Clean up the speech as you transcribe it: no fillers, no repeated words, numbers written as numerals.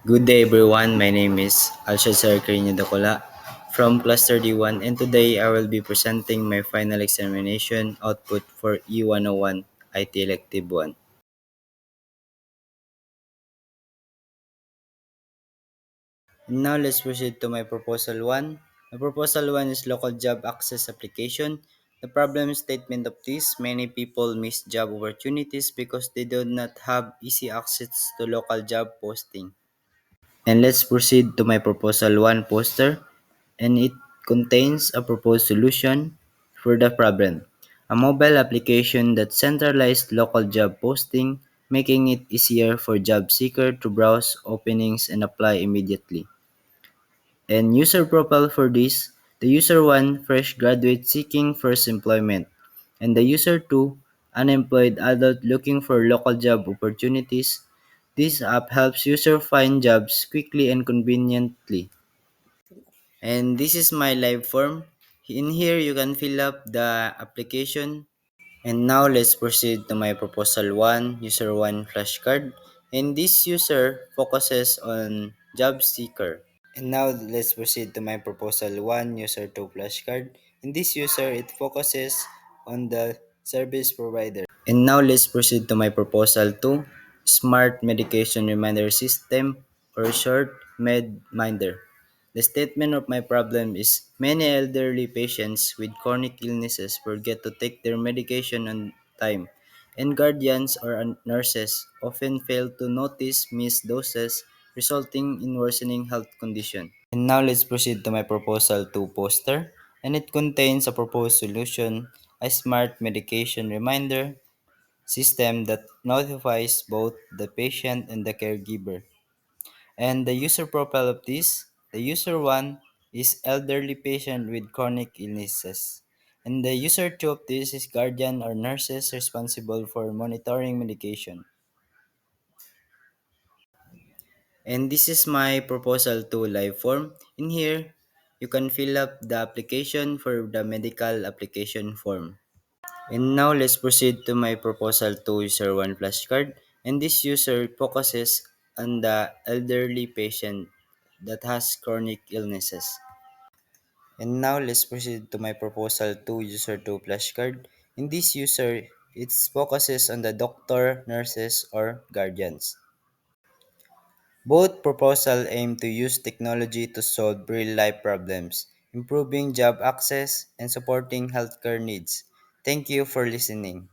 Good day everyone, my name is Alshazar Carino Dacola from Plus 31 and today I will be presenting my final examination output for E101 IT Elective 1. Now let's proceed to my proposal 1. My proposal 1 is local job access application. The problem statement of this, many people miss job opportunities because they do not have easy access to local job posting. And let's proceed to my proposal 1 poster, and it contains a proposed solution for the problem. A mobile application that centralized local job posting, making it easier for job seeker to browse openings and apply immediately. And user profile for this, the user 1 fresh graduate seeking first employment, and the user 2 unemployed adult looking for local job opportunities. This app helps user find jobs quickly and conveniently. And this is my live form. In here you can fill up the application. And now let's proceed to my proposal 1, user 1 flashcard. And this user focuses on job seeker. And now let's proceed to my proposal 1, user 2 flashcard. In this user, it focuses on the service provider. And now let's proceed to my proposal 2, smart medication reminder system or short MedMinder. The statement of my problem is many elderly patients with chronic illnesses forget to take their medication on time, and guardians or nurses often fail to notice missed doses, resulting in worsening health condition. And now let's proceed to my proposal 2 poster, and it contains a proposed solution, a smart medication reminder system that notifies both the patient and the caregiver. And the user profile of this, the user 1 is elderly patient with chronic illnesses. And the user 2 of this is guardian or nurses responsible for monitoring medication. And this is my proposal to live form. In here, you can fill up the application for the medical application form. And now let's proceed to my proposal to user 1 flashcard. And this user focuses on the elderly patient that has chronic illnesses. And now let's proceed to my proposal to user 2 flashcard. In this user, it focuses on the doctor, nurses, or guardians. Both proposals aim to use technology to solve real-life problems, improving job access, and supporting healthcare needs. Thank you for listening.